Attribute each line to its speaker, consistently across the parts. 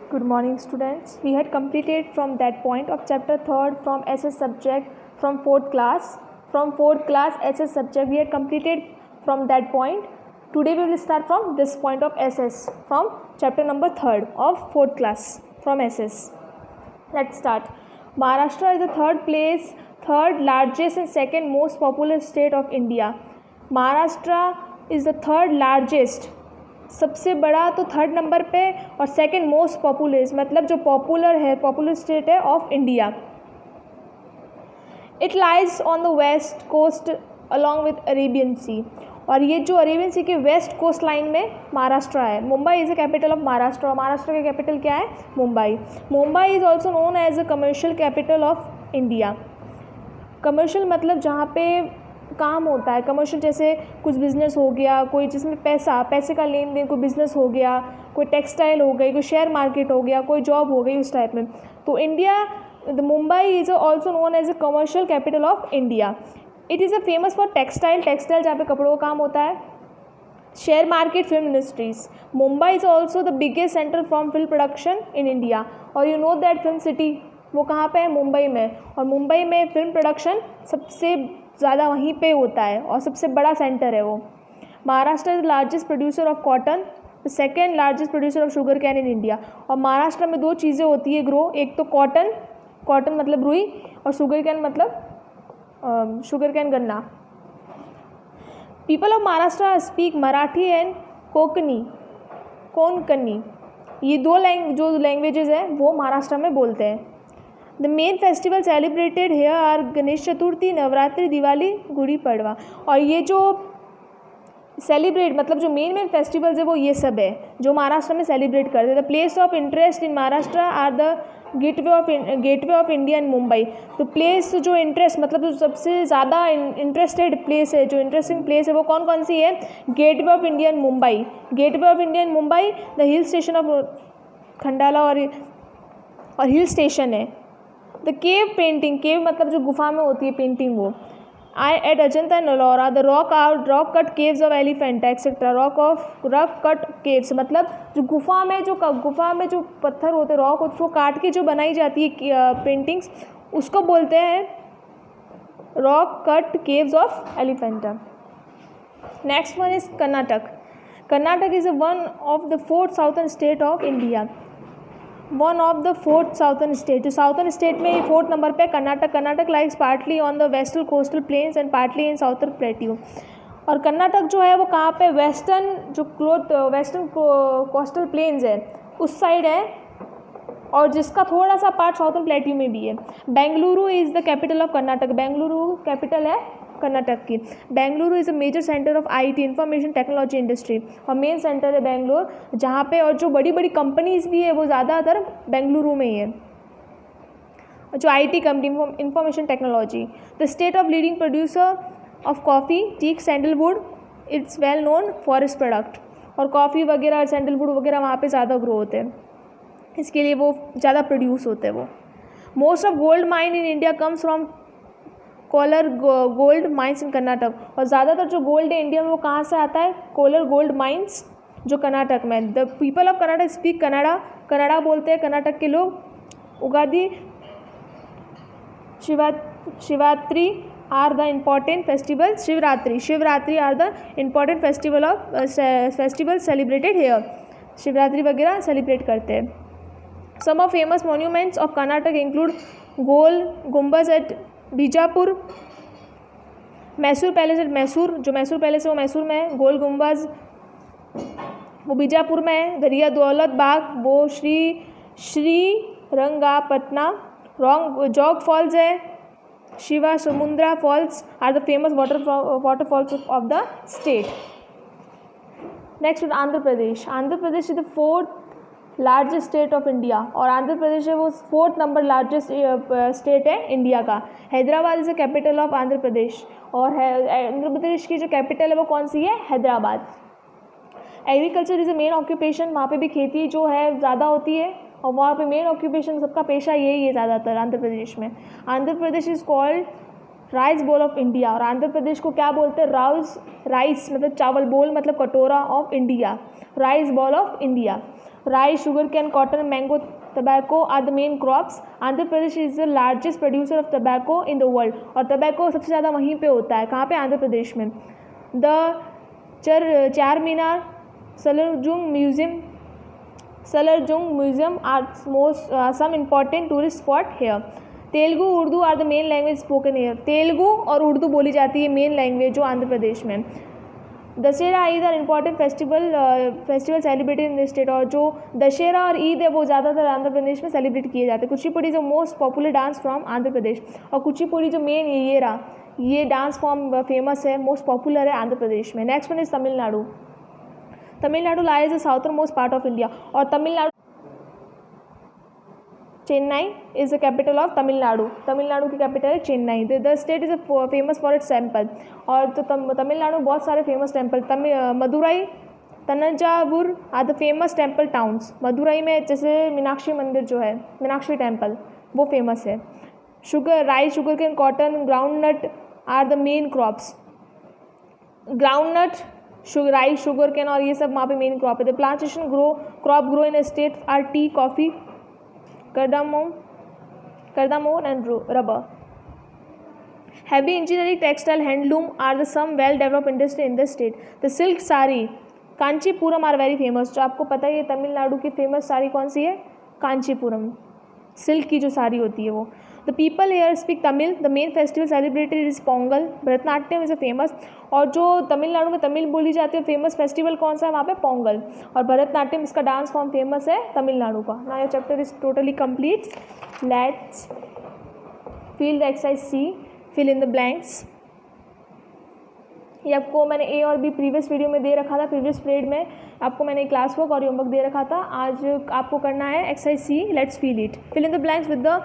Speaker 1: Good morning, students. We had completed from that point of chapter 3rd from SS subject from 4th class. From 4th class SS subject we had completed from that point. Today we will start from this point of SS from chapter number 3rd of 4th class from SS. Let's start. Maharashtra is the third largest and second most populous state of India. Maharashtra is the third largest, सबसे बड़ा तो third number पे, और second most populous मतलब जो popular state है of India. It lies on the west coast along with Arabian sea, और ये जो अरेबियन सी के वेस्ट कोस्ट लाइन में महाराष्ट्र है. Mumbai is the capital of Maharashtra, और महाराष्ट्र का कैपिटल क्या है? Mumbai. Mumbai is also known as a commercial capital of India. Commercial मतलब जहाँ पे काम होता है. कमर्शियल जैसे कुछ बिज़नेस हो गया, कोई जिसमें पैसे का लेन देन, कोई बिज़नेस हो गया, कोई टेक्सटाइल हो गई, कोई शेयर मार्केट हो गया, कोई जॉब हो गई, उस टाइप में. तो India, the Mumbai is also known as a commercial capital of India. It is a famous for textile जहाँ पे कपड़ों का काम होता है. Share market, film industries. Mumbai is also the biggest centre from film production in India. और you know that film city वो कहाँ पे है? मुंबई में. और मुंबई में फिल्म प्रोडक्शन सबसे ज़्यादा वहीं पे होता है और सबसे बड़ा सेंटर है वो. Maharashtra is the largest producer of cotton, the second largest producer of sugar can in India. और महाराष्ट्र में दो चीज़ें होती है ग्रो, एक तो कॉटन मतलब रुई, और शुगर कैन मतलब शुगर कैन गन्ना. People of Maharashtra speak Marathi and Konkani. ये दो जो लैंग्वेजेस हैं वो महाराष्ट्र में बोलते हैं. The main festival celebrated here are Ganesh Chaturthi, Navratri, Diwali, Gudi Padwa. और ये जो सेलिब्रेट मतलब जो मेन फेस्टिवल्स है वो ये सब है जो महाराष्ट्र में सेलिब्रेट करते हैं. The place of interest in Maharashtra are the gateway of India and Mumbai. तो प्लेस जो इंटरेस्ट मतलब जो सबसे ज़्यादा इंटरेस्टेड प्लेस है, जो इंटरेस्टिंग प्लेस है वो कौन कौन सी है? Gateway of India and Mumbai. Gateway of India and Mumbai, the hill station of Khandala और हिल स्टेशन है. द केव पेंटिंग, केव मतलब जो गुफा में होती है पेंटिंग वो. At Ajanta and Ellora, the rock cut caves of Elephanta etcetera. Rock cut caves मतलब जो गुफा में जो पत्थर होते, रॉक होते, उसको काट के जो बनाई जाती है पेंटिंग्स, उसको बोलते हैं rock cut caves of Elephanta. Next one is Karnataka. Karnataka is one of the fourth southern state of India. One of the fourth southern state, जो साउथर्न स्टेट में फोर्थ नंबर पे Karnataka likes partly on the western coastal plains and partly in southern plateau. और कर्नाटक जो है वो कहाँ पे? Western coastal planes है उस साइड है, और जिसका थोड़ा सा पार्ट साउथर्न प्लेट्यू में भी है. Bengaluru is the capital of Karnataka. Bengaluru capital है कर्नाटक की. Bengaluru is a major centre of IT information technology industry, और मेन सेंटर है बेंगलोर जहाँ पे, और जो बड़ी बड़ी कंपनीज भी है वो ज़्यादातर बेंगलुरु में ही है, जो IT company information technology. The state of leading producer of coffee, teak, sandalwood. Its well known forest product. और कॉफ़ी वगैरह और सैंडलवुड वगैरह वहाँ पे ज़्यादा ग्रो होते हैं, इसके लिए वो ज़्यादा प्रोड्यूस होते हैं वो. Most of gold mine in India comes from Kolar gold mines in Karnataka. और ज़्यादातर जो गोल्ड है इंडिया में वो कहाँ से आता है? कोलर गोल्ड माइंस जो कर्नाटक में. The people of Karnataka speak Kannada बोलते हैं कर्नाटक के लोग. Ugadi, Shivratri are the important festival. Shivratri are the important festival celebrated here. Shivratri वगैरह सेलिब्रेट करते हैं. Some of famous monuments of Karnataka include Gol Gumbaz at Bijapur, Mysore palace at Mysore, जो मैसूर पैलेस है वो मैसूर में है. गोल गुम्बज वो बीजापुर में है. दरिया दौलत बाग वो श्रीरंगापटना. जॉग फॉल्स है. Shiva Samudra falls are the famous waterfalls of the state. Next Andhra Pradesh. Andhra Pradesh is the fourth largest state of India, और आंध्र प्रदेश है वो फोर्थ नंबर लार्जेस्ट स्टेट है इंडिया का. Hyderabad is the capital of Andhra Pradesh, और आंध्र प्रदेश की जो कैपिटल है वो कौन सी है? Hyderabad. Agriculture is a main occupation. वहाँ पे भी खेती जो है ज़्यादा होती है, और वहाँ पे मेन ऑक्यूपेशन सबका पेशा यही है ज़्यादातर आंध्र प्रदेश में. Andhra Pradesh is called rice bowl of India. और आंध्र प्रदेश को क्या बोलते हैं? राइस मतलब चावल, बोल मतलब कटोरा, of India, rice ball of India. Rice, sugarcane, cotton, mango, tobacco are the main crops. Andhra Pradesh is the largest producer of tobacco in the world, और टबैको सबसे ज़्यादा वहीं पे होता है, कहाँ पे, आंध्र प्रदेश में. The Char Minar, Salarjung museum are some important tourist spot here. Telugu, Urdu are the main language spoken here. Telugu और उर्दू बोली जाती है मेन लैंग्वेज जो आंध्र प्रदेश में. Dussehra Eid are important festival celebrated in the state, और जो दशहरा और ईद है वो ज़्यादातर आंध्र प्रदेश में सेलिब्रेट किए जाते हैं. Kuchipudi is the most popular dance from Andhra Pradesh, और कुचिपुड़ी जो मेन ये रहा, ये डांस फॉर्म फेमस है, मोस्ट पॉपुलर है आंध्र प्रदेश में. Next one is Tamil Nadu. Tamil Nadu lies the southern most part of India, और Tamil Nadu, Chennai is the capital of Tamil Nadu. Tamil Nadu की कैपिटल है Chennai. The state is famous for its temple, और तो तमिलनाडु में बहुत सारे famous temple. Madurai, Thanjavur are the famous temple towns. Madurai में जैसे मीनाक्षी मंदिर जो है, मीनाक्षी टेम्पल, वो फेमस है. Rice, sugarcane, cotton, groundnut are the main crops. Groundnut, rice, sugarcane और ये सब वहाँ पे मेन क्रॉप है. The plantation crop grow in state are tea, coffee, cardamom and rubber. Heavy engineering, textile, handloom are the some well developed industry in the state. The silk saree, Kanchipuram are very famous. जो आपको पता है ये तमिलनाडु की famous sari कौन सी है, Kanchipuram, silk की जो साड़ी होती है वो. The people here speak Tamil. The main festival celebrated is Pongal. Bharatanatyam is famous, और जो तमिलनाडु में तमिल बोली जाती है फेमस फेस्टिवल कौन सा है वहाँ पे, पोंगल. और भरतनाट्यम इसका डांस फॉर्म फेमस है तमिलनाडु का. Now your chapter is totally complete. Let's fill the exercise C, fill in the blanks. ये आपको मैंने ए और बी प्रीवियस वीडियो में दे रखा था, प्रीवियस पीरियड में आपको मैंने क्लास वर्क और होमवर्क दे रखा था. आज आपको करना है exercise C. Let's fill it. Fill in the blanks with the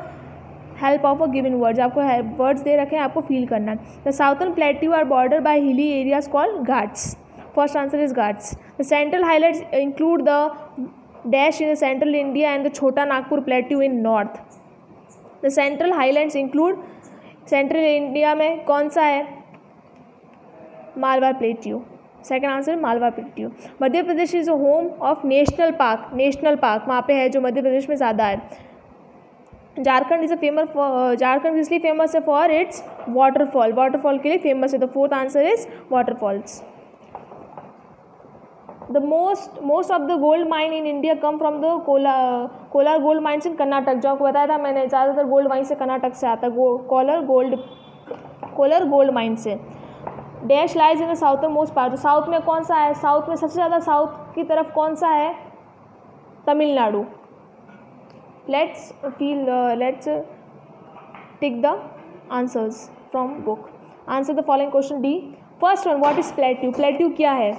Speaker 1: help of a given words. आपको वर्ड्स दे रखे हैं, आपको फील करना है. The southern plateau are border by hilly areas called ghats. First answer is ghats. The central highlights include the dash in the central India and the Chota Nagpur plateau in north. The central highlands include, central India में कौन सा है, Malwa plateau. Second answer Malwa plateau. Madhya Pradesh is a home of national park. National park वहाँ पे है जो मध्य प्रदेश में ज़्यादा है. झारखंड इज झारखंड इसलिए फेमस है फॉर इट्स वाटरफॉल. वाटरफॉल के लिए फेमस है. The fourth answer is waterfalls. The most of the gold mine in India come from the Kolar gold mines in Karnataka. जो आपको बताया था मैंने, ज़्यादातर गोल्ड माइन से कर्नाटक से आता है. कोलर गोल्ड माइन से. Dash lies in the southern most part. South में कौन सा है, साउथ में सबसे ज़्यादा साउथ की तरफ कौन सा है, Tamil Nadu. let's take the answers from book. Answer the following question D. First one, what is plateau? Plateau क्या है?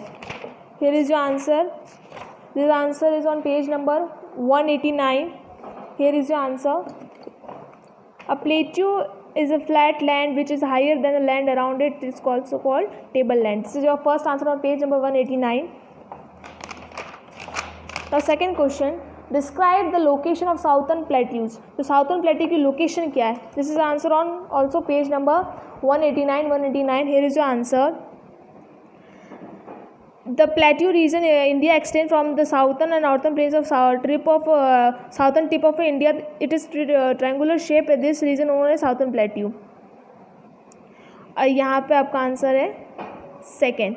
Speaker 1: Here is your answer. This answer is on page number 189. Here is your answer. A plateau is a flat land which is higher than the land around it. It is also called tableland. This is your first answer on page number 189. Now second question. Describe the location of southern plateaus. तो southern plateau की location क्या है? This is answer on also page number 189. Here is your answer. The plateau region India extends from the southern and northern plains of southern tip of India. It is triangular shape. This region known as southern plateau. और यहाँ पे आपका answer है second.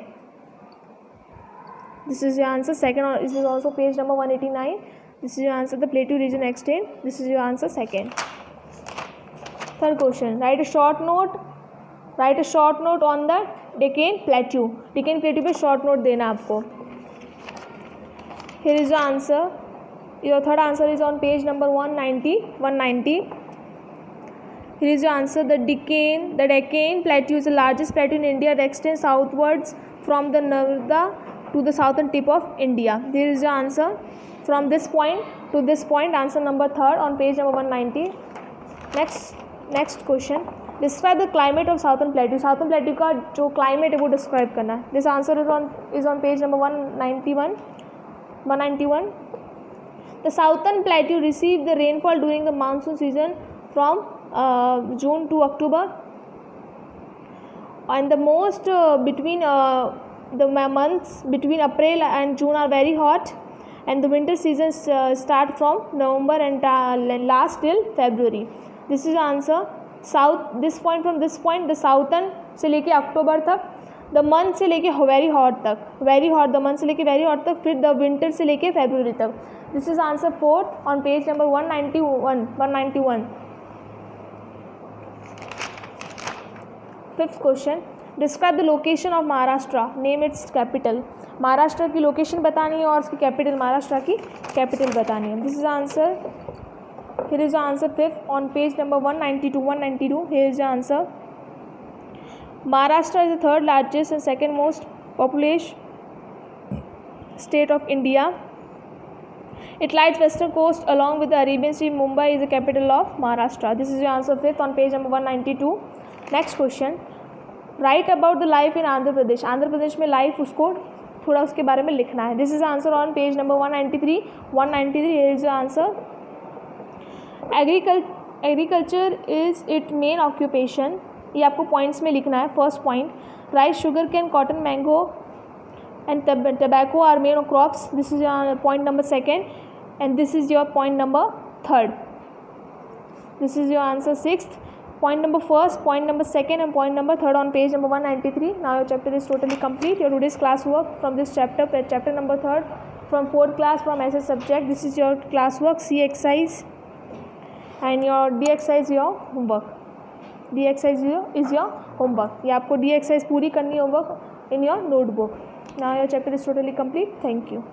Speaker 1: This is your answer second. This is also page number 189. This is your answer. The plateau region extend. This is your answer second. Third question. Write a short note on the Deccan Plateau. Deccan Plateau पे short note देना आपको. Here is your answer. Your third answer is on page number 190. Here is your answer. The Deccan Plateau is the largest plateau in India that extends southwards from the Narmada to the southern tip of India. Here is your answer. From this point to this point, answer number third on page number 190. Next question. Describe the climate of southern plateau. Southern plateau का जो climate है वो describe करना है. This answer is on page number 191. The southern plateau receive the rainfall during the monsoon season from June to October, and the months between April and June are very hot, and the winter seasons start from November and last till February. This is answer. South, this point from this point, the southern से लेके अक्टूबर तक, the month से लेके very hot तक, very hot the month से लेके very hot तक, फिर द विंटर से लेके फेब्रुवरी तक. This is answer 4 on page number 191. Fifth question, describe the location of Maharashtra, name it's capital. Maharashtra की लोकेशन बतानी है और उसकी कैपिटल, महाराष्ट्र की कैपिटल बतानी है. This is answer. Here is the answer fifth on page number 192. Here is the answer. Maharashtra is the third largest and second most populous state of India. It lies western coast along with the Arabian Sea. Mumbai is the capital of Maharashtra. This is your answer fifth on page number 192. Next question. Write about the life in Andhra Pradesh. Andhra Pradesh में life उसको थोड़ा उसके बारे में लिखना है. This is answer on page number 193. Here is the answer. Agriculture is its main occupation. ये आपको पॉइंट्स में लिखना है. First point, rice, sugar cane, cotton, mango and tobacco are main crops. This is point number second and this is your point number third. This is your answer sixth. Point number first, point number second and point number third on page number 193. Now your chapter is totally complete. Your today's class work from this chapter number third from fourth class from SS subject. This is your class work, C exercise and your D exercise your homework. D exercise is your homework. ये आपको D exercise पूरी करनी होगा in your notebook. Now your chapter is totally complete. Thank you.